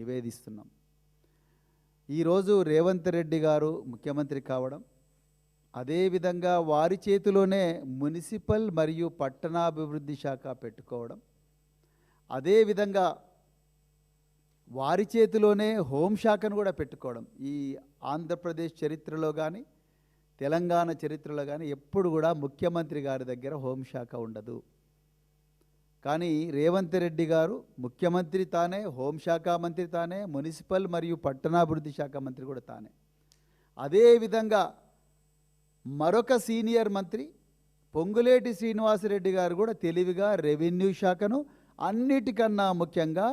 నివేదిస్తున్నాం. ఈరోజు రేవంత్ రెడ్డి గారు ముఖ్యమంత్రి కావడం, అదేవిధంగా వారి చేతిలోనే మున్సిపల్ మరియు పట్టణాభివృద్ధి శాఖ పెట్టుకోవడం, అదేవిధంగా వారి చేతిలోనే హోంశాఖను కూడా పెట్టుకోవడం. ఈ ఆంధ్రప్రదేశ్ చరిత్రలో కానీ తెలంగాణ చరిత్రలో కానీ ఎప్పుడు కూడా ముఖ్యమంత్రి గారి దగ్గర హోంశాఖ ఉండదు. కానీ రేవంత్ రెడ్డి గారు ముఖ్యమంత్రి తానే, హోంశాఖ మంత్రి తానే, మున్సిపల్ మరియు పట్టణాభివృద్ధి శాఖ మంత్రి కూడా తానే. అదేవిధంగా మరొక సీనియర్ మంత్రి పొంగులేటి శ్రీనివాసరెడ్డి గారు కూడా తెలివిగా రెవెన్యూ శాఖను, అన్నిటికన్నా ముఖ్యంగా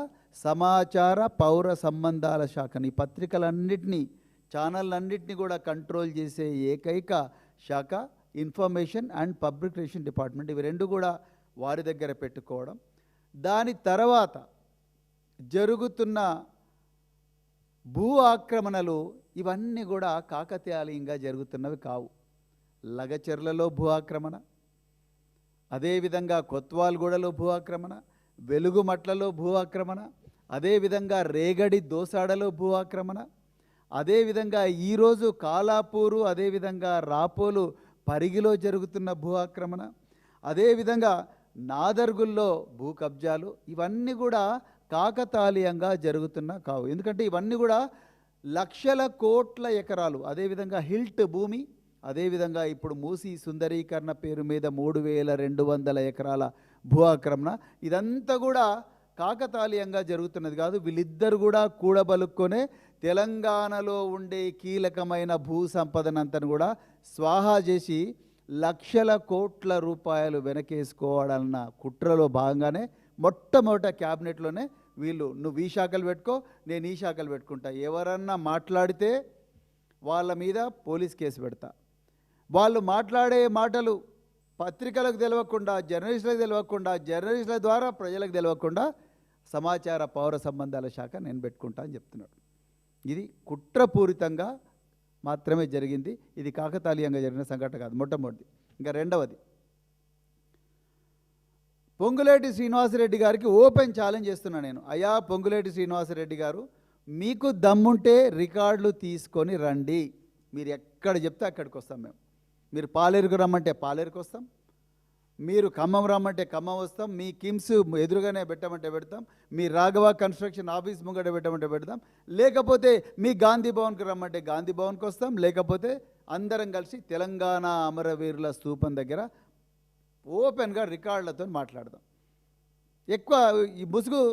సమాచార పౌర సంబంధాల శాఖను, ఈ పత్రికలన్నింటినీ, ఛానళ్ళన్నింటినీ కూడా కంట్రోల్ చేసే ఏకైక శాఖ information and public relation department. ఇవి రెండు కూడా వారి దగ్గర పెట్టుకోవడం. దాని తర్వాత జరుగుతున్న భూ ఆక్రమణలు ఇవన్నీ కూడా కాకతాళీయంగా జరుగుతున్నవి కావు. లగచెర్లలో భూ ఆక్రమణ, అదేవిధంగా కొత్వాల్గూడలో భూ ఆక్రమణ, వెలుగుమట్లలో భూ ఆక్రమణ, అదేవిధంగా రేగడి దోసాడలో భూ ఆక్రమణ, అదేవిధంగా ఈరోజు కాలాపూరు, అదేవిధంగా రాపోలు పరిగిలో జరుగుతున్న భూ ఆక్రమణ, అదేవిధంగా నాదర్గుల్లో భూ కబ్జాలు, ఇవన్నీ కూడా కాకతాళీయంగా జరుగుతున్న కావు. ఎందుకంటే ఇవన్నీ కూడా లక్షల కోట్ల ఎకరాలు, అదేవిధంగా హిల్ట్ భూమి, అదేవిధంగా ఇప్పుడు మూసీ సుందరీకరణ పేరు మీద 3200 ఎకరాల భూ ఆక్రమణ, ఇదంతా కూడా కాకతాళీయంగా జరుగుతున్నది కాదు. వీళ్ళిద్దరు కూడా కూడబలుక్కొనే తెలంగాణలో ఉండే కీలకమైన భూ సంపదనంతను కూడా స్వాహా చేసి లక్షల కోట్ల రూపాయలు వెనకేసుకోవాలన్న కుట్రలో భాగంగానే మొట్టమొదట క్యాబినెట్లోనే వీళ్ళు, నువ్వు ఈ శాఖలు పెట్టుకో, నేను ఈ శాఖలు పెట్టుకుంటా, ఎవరన్నా మాట్లాడితే వాళ్ళ మీద పోలీస్ కేసు పెడతా, వాళ్ళు మాట్లాడే మాటలు పత్రికలకు తెలియకుండా, జర్నలిస్టులకు తెలియకుండా, జర్నలిస్టుల ద్వారా ప్రజలకు తెలియకుండా సమాచార పౌర సంబంధాల శాఖ నేను పెట్టుకుంటా అని చెప్తున్నాడు. ఇది కుట్రపూరితంగా మాత్రమే జరిగింది. ఇది కాకతాళీయంగా జరిగిన సంఘటన కాదు. మొట్టమొదటి. ఇంకా రెండవది, పొంగులేటి శ్రీనివాసరెడ్డి గారికి ఓపెన్ ఛాలెంజ్ చేస్తున్నా నేను. అయ్యా పొంగులేటి శ్రీనివాసరెడ్డి గారు, మీకు దమ్ముంటే రికార్డులు తీసుకొని రండి. మీరు ఎక్కడ చెప్తే అక్కడికి వస్తాం మేము. మీరు పాలేరుకు రమ్మంటే పాలేరుకు వస్తాం, మీరు ఖమ్మం రమ్మంటే ఖమ్మం వస్తాం, మీ కిమ్స్ ఎదురుగానే పెట్టమంటే పెడతాం, మీ రాఘవ కన్స్ట్రక్షన్ ఆఫీస్ ముంగట పెట్టమంటే పెడతాం, లేకపోతే మీ గాంధీ భవన్కి రమ్మంటే గాంధీ భవన్కి వస్తాం, లేకపోతే అందరం కలిసి తెలంగాణ అమరవీరుల స్తూపం దగ్గర ఓపెన్గా రికార్డులతో మాట్లాడదాం. ఎక్కువ ఈ ముసుగు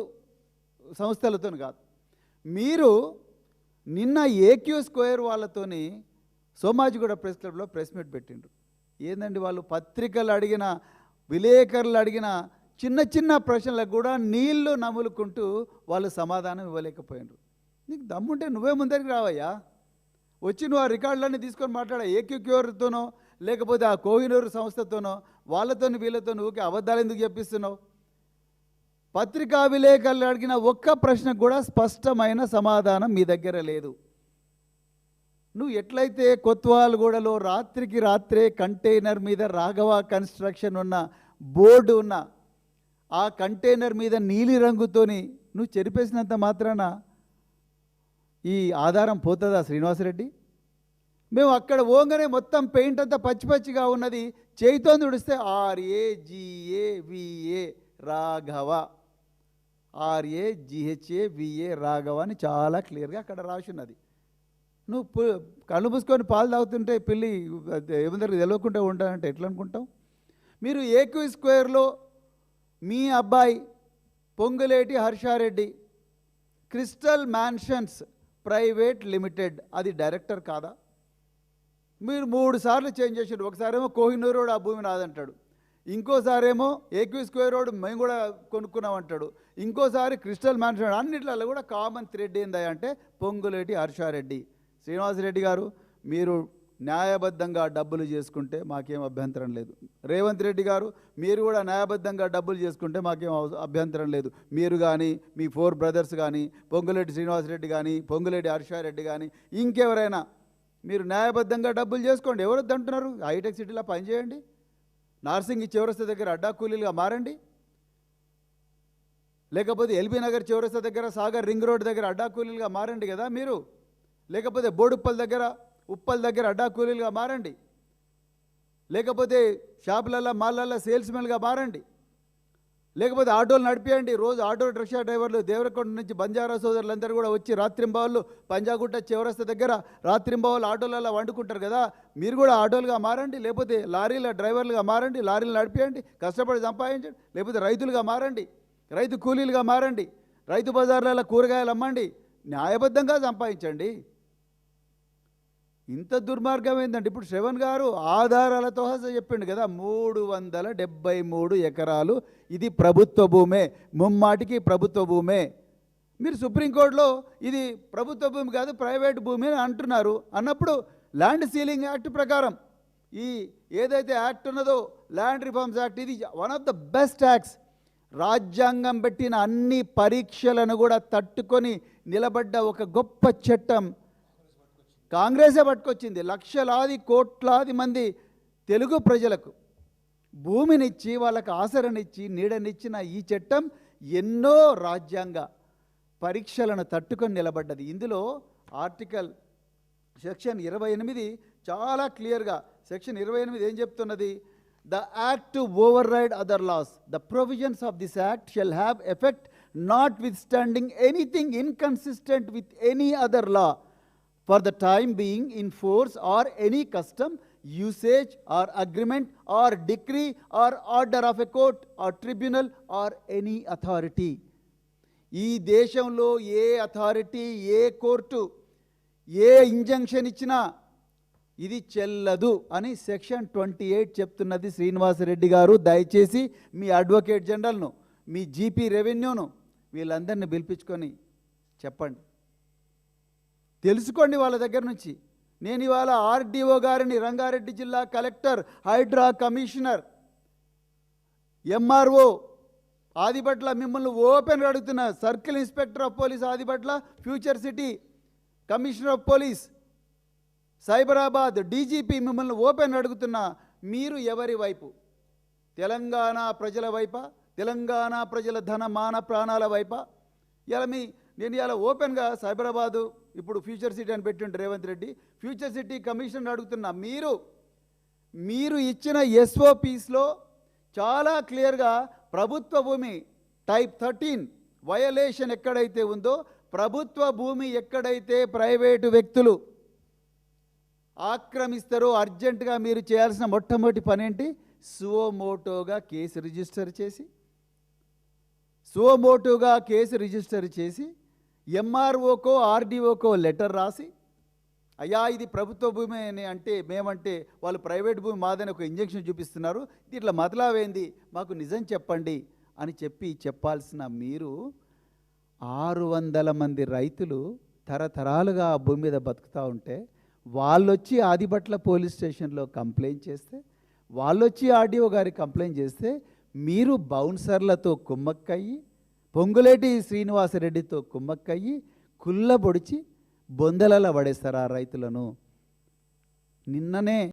సంస్థలతో కాదు. మీరు నిన్న ఏక్యూ స్క్వేర్ వాళ్ళతోని సోమాజిగూడ ప్రెస్ క్లబ్లో ప్రెస్ మీట్ పెట్టిండ్రు. ఏందండి, వాళ్ళు పత్రికలు అడిగిన, విలేకరులు అడిగిన చిన్న చిన్న ప్రశ్నలకు కూడా నీళ్లు నములుకుంటూ వాళ్ళు సమాధానం ఇవ్వలేకపోయినారు. నీకు దమ్ముంటే నువ్వే ముందరికి రావయ్యా, వచ్చి నువ్వు ఆ రికార్డులన్నీ తీసుకొని మాట్లాడా. ఏక్యూక్యూర్తోనో లేకపోతే ఆ కోహినూరు సంస్థతోనో వాళ్ళతోని వీళ్ళతో నువ్వుకి అబద్ధాలు ఎందుకు చెప్పిస్తున్నావు? పత్రికా విలేకరులు అడిగిన ఒక్క ప్రశ్నకు కూడా స్పష్టమైన సమాధానం మీ దగ్గర లేదు. నువ్వు ఎట్లయితే కొత్వాల్గూడలో రాత్రికి రాత్రే కంటైనర్ మీద రాఘవ కన్స్ట్రక్షన్ ఉన్న బోర్డు ఉన్న ఆ కంటైనర్ మీద నీలి రంగుతోని నువ్వు చెరిపేసినంత మాత్రాన ఈ ఆధారం పోతుందా శ్రీనివాసరెడ్డి? మేము అక్కడ పోగానే మొత్తం పెయింట్ అంతా పచ్చి పచ్చిగా ఉన్నది, చేయితో తుడిస్తే RAGAVA రాఘవ, RAGHAVA రాఘవ అని చాలా క్లియర్గా అక్కడ రాసి ఉన్నది. నువ్వు కళ్ళు మూసుకొని పాలు తాగుతుంటే పిల్లి ఏమందరికి తెలియకుండా ఉంటానంటే ఎట్లా అనుకుంటాం? మీరు ఏక్యూ స్క్వేర్లో మీ అబ్బాయి Ponguleti Harsha Reddy crystal mansions private limited, అది డైరెక్టర్ కాదా? మీరు 3 సార్లు చేంజ్ చేసారు. ఒకసారేమో కోహినూర్ రోడ్ ఆ భూమి నాదంటాడు, ఇంకోసారేమో ఏక్యూ స్క్వేర్ రోడ్ మేము కూడా కొనుక్కున్నామంటాడు, ఇంకోసారి క్రిస్టల్ మ్యాన్షన్. అన్నిట్లలో కూడా కామన్ థ్రెడ్ ఏందంటే పొంగులేటి హర్షారెడ్డి. శ్రీనివాసరెడ్డి గారు, మీరు న్యాయబద్ధంగా డబ్బులు చేసుకుంటే మాకేం అభ్యంతరం లేదు. రేవంత్ రెడ్డి గారు, మీరు కూడా న్యాయబద్ధంగా డబ్బులు చేసుకుంటే మాకేం అభ్యంతరం లేదు. మీరు కానీ, మీ 4 బ్రదర్స్ కానీ, పొంగులేటి శ్రీనివాసరెడ్డి కానీ, పొంగులేటి హర్షారెడ్డి కానీ, ఇంకెవరైనా మీరు న్యాయబద్ధంగా డబ్బులు చేసుకోండి. ఎవరొద్దు అంటున్నారు? హైటెక్ సిటీలో పనిచేయండి, నార్సింగ్ చౌరస్తా దగ్గర అడ్డా కూలీలుగా మారండి, లేకపోతే ఎల్బీ నగర్ చౌరస్తా దగ్గర సాగర్ రింగ్ రోడ్ దగ్గర అడ్డా కూలీలుగా మారండి కదా మీరు. లేకపోతే బోడుప్పల్ దగ్గర ఉప్పల్ దగ్గర అడ్డా కూలీలుగా మారండి. లేకపోతే షాపులలో మాళ్ళల్లో సేల్స్మెన్గా మారండి. లేకపోతే ఆటోలు నడిపియండి. రోజు ఆటో రిక్షా డ్రైవర్లు దేవరకొండ నుంచి బంజారా సోదరులందరూ కూడా వచ్చి రాత్రింబావులు పంజాగుట్ట చౌరస్తా దగ్గర రాత్రింబావులు ఆటోలలో వండుకుంటారు కదా, మీరు కూడా ఆటోలుగా మారండి. లేకపోతే లారీల డ్రైవర్లుగా మారండి, లారీలు నడిపియండి, కష్టపడి సంపాదించండి. లేకపోతే రైతులుగా మారండి, రైతు కూలీలుగా మారండి, రైతు బజార్లలో కూరగాయలు అమ్మండి, న్యాయబద్ధంగా సంపాదించండి. ఇంత దుర్మార్గం ఏంటంటే ఇప్పుడు శ్రవణ్ గారు ఆధారాలతో చెప్పిండు కదా, 373 ఎకరాలు ఇది ప్రభుత్వ భూమే, ముమ్మాటికి ప్రభుత్వ భూమే. మీరు సుప్రీంకోర్టులో ఇది ప్రభుత్వ భూమి కాదు ప్రైవేట్ భూమి అని అంటున్నారు. అన్నప్పుడు ల్యాండ్ సీలింగ్ యాక్ట్ ప్రకారం ఈ ఏదైతే యాక్ట్ ఉన్నదో ల్యాండ్ రిఫార్మ్స్ యాక్ట్, ఇది one of the best acts. రాజ్యాంగం పెట్టిన అన్ని పరీక్షలను కూడా తట్టుకొని నిలబడ్డ ఒక గొప్ప చట్టం కాంగ్రెసే పట్టుకొచ్చింది. లక్షలాది కోట్లాది మంది తెలుగు ప్రజలకు భూమినిచ్చి వాళ్ళకు ఆసరనిచ్చి నీడనిచ్చిన ఈ చట్టం ఎన్నో రాజ్యాంగ పరీక్షలను తట్టుకొని నిలబడ్డది. ఇందులో ఆర్టికల్ సెక్షన్ 28 చాలా క్లియర్గా, సెక్షన్ 28 ఏం చెప్తున్నది? The act to override other laws, the provisions of this act shall have effect notwithstanding anything inconsistent with any other law for the time being in force or any custom, usage or agreement or decree or order of a court or tribunal or any authority. ఈ దేశంలో ఏ authority, ఏ court, ఏ injunction ఇచ్చినా ఇది చెల్లదు అని section 28 చెప్తున్నది. శ్రీనివాసరెడ్డి గారు దయచేసి మీ advocate జనరల్ను, మీ GP రెవెన్యూను వీళ్ళందరినీ పిలిపించుకొని చెప్పండి, తెలుసుకోండి వాళ్ళ దగ్గర నుంచి. నేను ఇవాళ ఆర్డీఓ గారిని, రంగారెడ్డి జిల్లా collector, HYDRAA commissioner, MRO Adibatla మిమ్మల్ని ఓపెన్గా అడుగుతున్నా. Circle inspector of police Adibatla, future city commissioner of police Cyberabad, DGP మిమ్మల్ని ఓపెన్ అడుగుతున్నా. మీరు ఎవరి వైపు? తెలంగాణ ప్రజల వైపా? తెలంగాణ ప్రజల ధన మాన ప్రాణాల వైపా? ఇలా నేను ఇలా ఓపెన్గా సైబరాబాదు ఇప్పుడు ఫ్యూచర్ సిటీ అని పెట్టిండు Revanth Reddy, future city commissioner అడుగుతున్నా. మీరు ఇచ్చిన ఎస్ఓపీస్లో చాలా క్లియర్గా ప్రభుత్వ భూమి టైప్ 13 వయలేషన్ ఎక్కడైతే ఉందో, ప్రభుత్వ భూమి ఎక్కడైతే ప్రైవేటు వ్యక్తులు ఆక్రమిస్తారో అర్జెంటుగా మీరు చేయాల్సిన మొట్టమొదటి పని ఏంటి? సువోమోటోగా కేసు రిజిస్టర్ చేసి ఎంఆర్ఓకో ఆర్డీఓకో లెటర్ రాసి, అయ్యా ఇది ప్రభుత్వ భూమి అని అంటే మేమంటే వాళ్ళు ప్రైవేట్ భూమి మాదని ఒక ఇంజెక్షన్ చూపిస్తున్నారు, ఇట్లా మతలావేంది, మాకు నిజం చెప్పండి అని చెప్పాల్సిన మీరు 600 మంది రైతులు తరతరాలుగా ఆ భూమి మీద బతుకుతూ ఉంటే, వాళ్ళొచ్చి ఆదిబట్ల పోలీస్ స్టేషన్లో కంప్లైంట్ చేస్తే, వాళ్ళొచ్చి ఆర్డీఓ గారికి కంప్లైంట్ చేస్తే, మీరు బౌన్సర్లతో కుమ్మక్కయ్యి, పొంగులేటి శ్రీనివాసరెడ్డితో కుమ్మక్కయ్యి కుళ్ళబొడిచి బొందలలో పడేస్తారు ఆ రైతులను. నిన్ననే